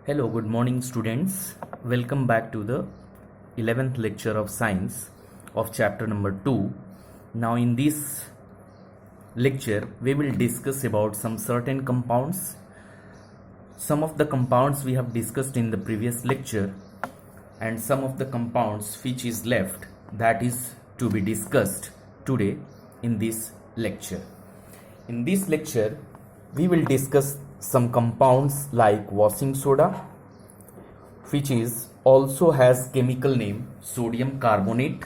Hello, good morning students. Welcome back to the 11th lecture of science of chapter number 2. Now in this lecture we will discuss about some certain compounds. Some of the compounds we have discussed in the previous lecture and some of the compounds which is left that is to be discussed today in this lecture. In this lecture we will discuss some compounds like washing soda, which is also has chemical name sodium carbonate.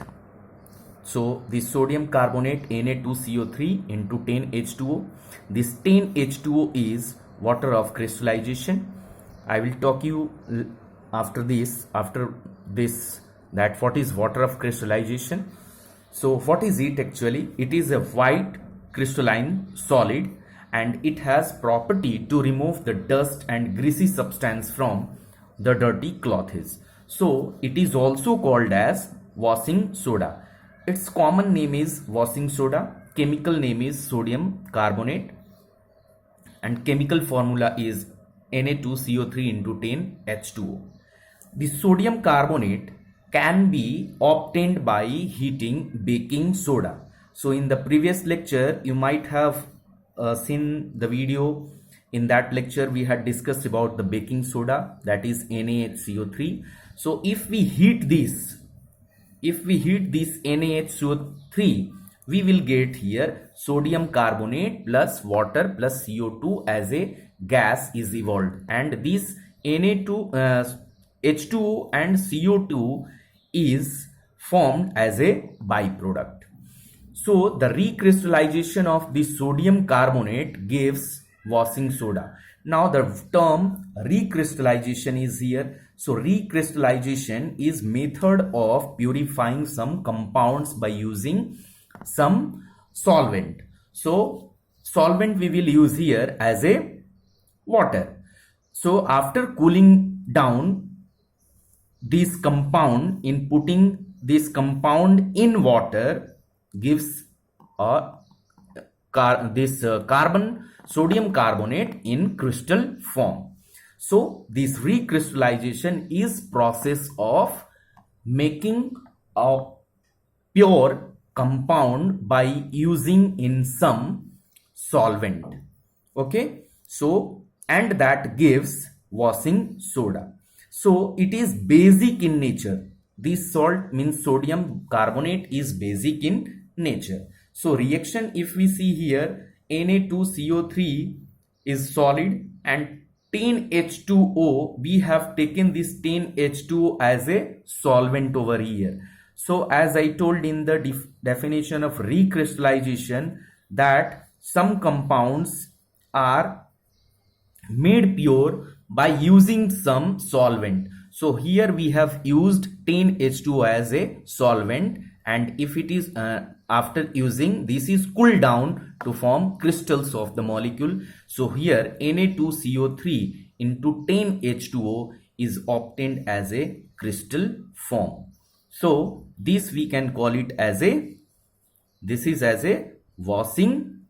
So this sodium carbonate Na2CO3 into 10H2O. This 10H2O is water of crystallization. I will talk you after this that what is water of crystallization. So what is it actually? It is a white crystalline solid and it has property to remove the dust and greasy substance from the dirty clothes. So it is also called as washing soda. Its common name is washing soda, chemical name is sodium carbonate, and chemical formula is Na2CO3 into 10H2O. The sodium carbonate can be obtained by heating baking soda. So in the previous lecture you might have seen the video. In that lecture we had discussed about the baking soda, that is NaHCO3. So if we heat this NaHCO3, we will get here sodium carbonate plus water plus CO2 as a gas is evolved, and this H2O and CO2 is formed as a byproduct. So the recrystallization of the sodium carbonate gives washing soda. Now the term recrystallization is here. So recrystallization is method of purifying some compounds by using some solvent. So solvent we will use here as a water. So after cooling down this compound, in putting this compound in water gives sodium carbonate in crystal form. So this recrystallization is process of making a pure compound by using in some solvent. Okay, so and that gives washing soda. So it is basic in nature. This salt means sodium carbonate is basic in nature. So reaction, if we see here, Na2CO3 is solid and 10H2O, we have taken this 10H2O as a solvent over here. So as I told in the definition of recrystallization, that some compounds are made pure by using some solvent. So here we have used 10H2O as a solvent, and if it is after using, this is cooled down to form crystals of the molecule. So here Na2CO3 into 10H2O is obtained as a crystal form. So this we can call it as a, this is as a washing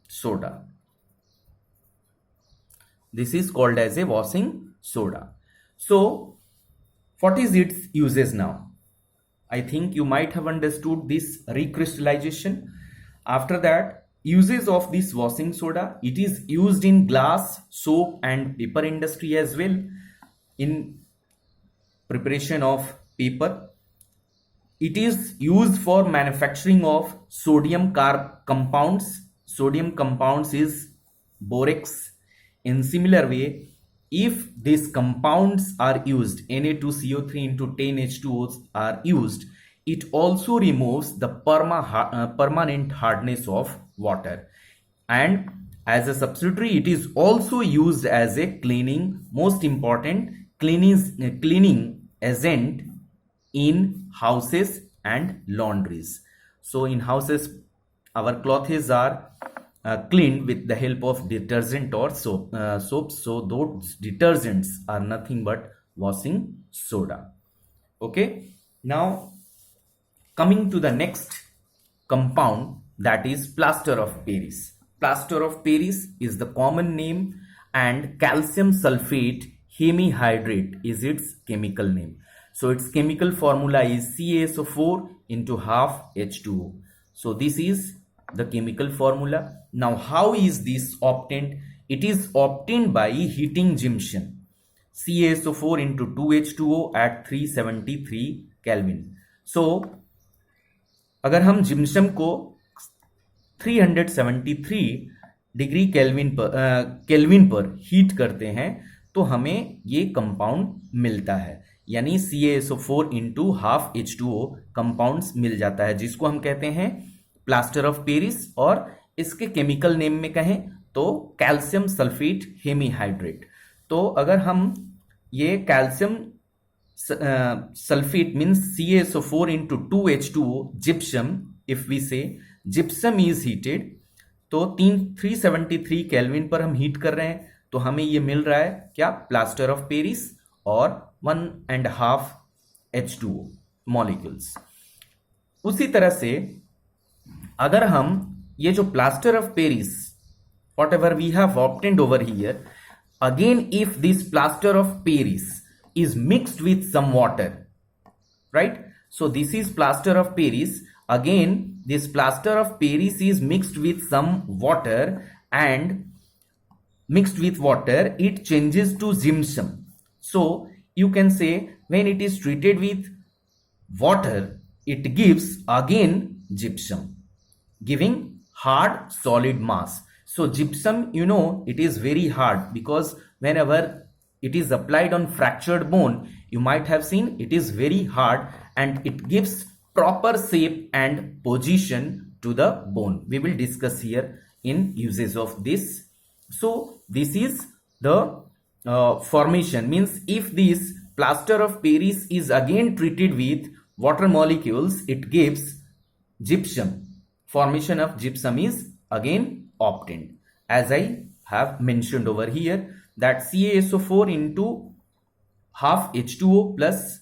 soda. This is called as a washing soda. So what is its uses now? I think you might have understood this recrystallization. After that, uses of this washing soda, it is used in glass, soap and paper industry as well, in preparation of paper. It is used for manufacturing of sodium compounds. Sodium compounds is borax. In similar way, if these compounds are used, Na2CO3 into 10H2O are used, it also removes the permanent hardness of water. And as a substitute, it is also used as a cleaning, most important cleaning agent in houses and laundries. So in houses, our clothes are cleaned with the help of detergent or soap. So those detergents are nothing but washing soda. Okay, now coming to the next compound, that is plaster of Paris. Plaster of Paris is the common name and calcium sulfate hemihydrate is its chemical name. So its chemical formula is CaSO4 into half H2O. So this is the chemical formula. Now how is this obtained? It is obtained by heating gypsum. CaSO4 into 2H2O at 373 Kelvin. So अगर हम जिम्सम को 373 degree kelvin पर heat करते हैं तो हमें ये compound मिलता है, यानी CaSO4 into half H2O compounds मिल जाता है, जिसको हम कहते हैं प्लास्टर ऑफ पेरिस, और इसके केमिकल नेम में कहें तो कैल्शियम सल्फेट हेमीहाइड्रेट. तो अगर हम ये calcium sulfate means CaSO4 into 2H2O gypsum, if we say gypsum is heated, तो 373 केल्विन पर हम हीट कर रहे हैं तो हमें ये मिल रहा है क्या, प्लास्टर ऑफ पेरिस और 1.5 H2O मॉलिक्यूल्स. उसी तरह से अगर हम ये जो plaster of Paris whatever we have obtained over here, again if this plaster of Paris is mixed with some water, right? So this is plaster of Paris. Again this plaster of Paris is mixed with some water, and mixed with water it changes to gypsum. So you can say when it is treated with water it gives again gypsum, giving hard solid mass. So gypsum, you know, it is very hard because whenever it is applied on fractured bone, you might have seen it is very hard and it gives proper shape and position to the bone. We will discuss here in uses of this. So this is the formation, means if this plaster of Paris is again treated with water molecules, it gives gypsum. Formation of gypsum is again obtained, as I have mentioned over here, that CaSO4 into half H2O plus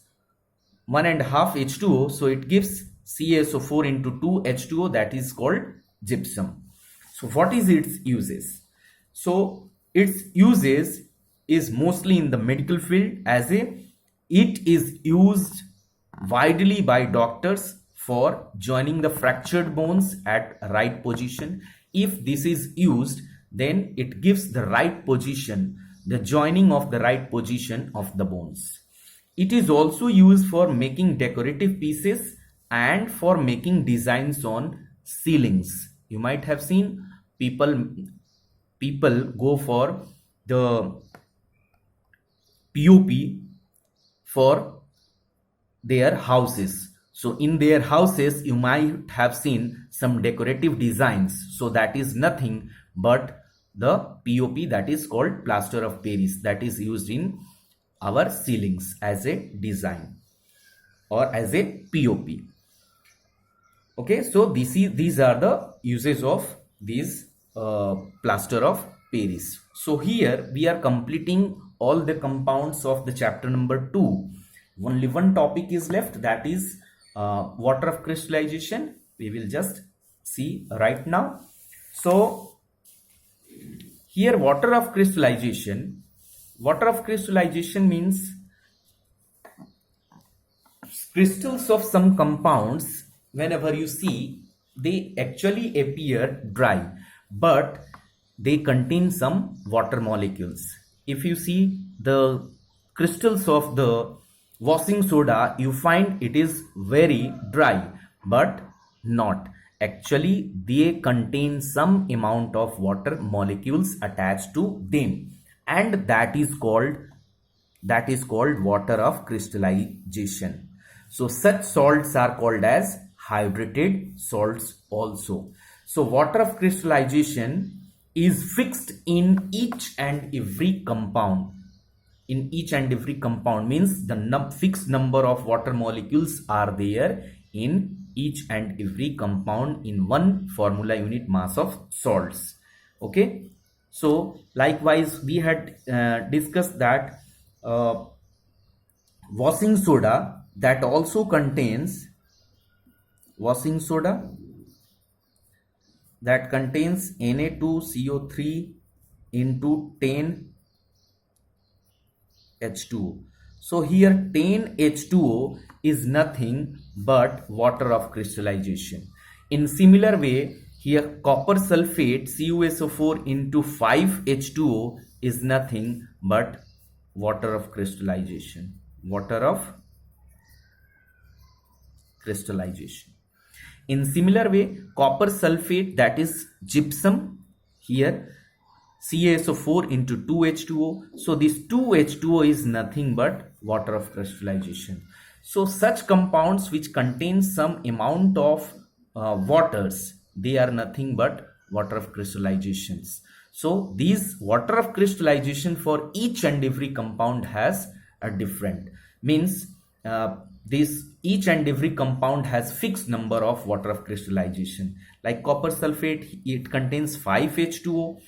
1.5 H2O, so it gives CaSO4 into 2 H2O, that is called gypsum. So what is its uses? So its uses is mostly in the medical field, as it is used widely by doctors for joining the fractured bones at right position. If this is used, then it gives the right position, the joining of the right position of the bones. It is also used for making decorative pieces and for making designs on ceilings. You might have seen people go for the POP for their houses. So in their houses you might have seen some decorative designs. So that is nothing but the POP, that is called plaster of Paris, that is used in our ceilings as a design or as a POP. Okay, so these are the uses of these plaster of Paris. So here we are completing all the compounds of the chapter number 2. Only one topic is left, that is water of crystallization. We will just see right now. So here water of crystallization means crystals of some compounds, whenever you see, they actually appear dry but they contain some water molecules. If you see the crystals of the washing soda, you find it is very dry but not. Actually they contain some amount of water molecules attached to them, and that is called water of crystallization. So such salts are called as hydrated salts also. So water of crystallization is fixed in each and every compound. In each and every compound means the fixed number of water molecules are there in each and every compound in one formula unit mass of salts. Okay, so likewise we had discussed that washing soda that also contains Na2CO3 into 10 H2O. So here 10 H2O is nothing but water of crystallization. In similar way, here copper sulfate CuSO4 into 5 H2O is nothing but water of crystallization. Water of crystallization. In similar way, copper sulfate, that is gypsum, here CaSO4 into 2H2O. So this 2H2O is nothing but water of crystallization. So such compounds which contain some amount of waters, they are nothing but water of crystallizations. So these water of crystallization for each and every compound has a different, means this each and every compound has fixed number of water of crystallization. Like copper sulfate, it contains 5H2O.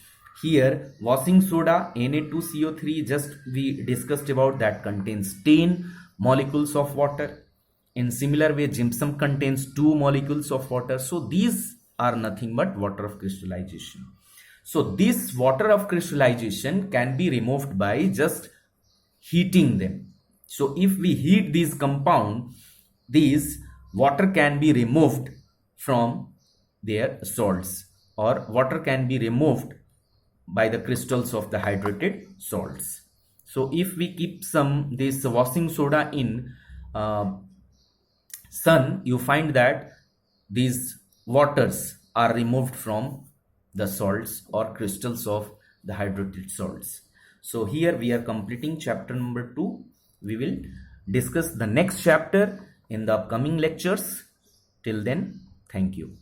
Here washing soda Na2CO3, just we discussed about, that contains 10 molecules of water. In similar way, gypsum contains 2 molecules of water. So these are nothing but water of crystallization. So this water of crystallization can be removed by just heating them. So if we heat these compound, these water can be removed from their salts, or water can be removed by the crystals of the hydrated salts. So if we keep this washing soda in sun, you find that these waters are removed from the salts or crystals of the hydrated salts. So here we are completing chapter number 2. We will discuss the next chapter in the upcoming lectures. Till then, thank you.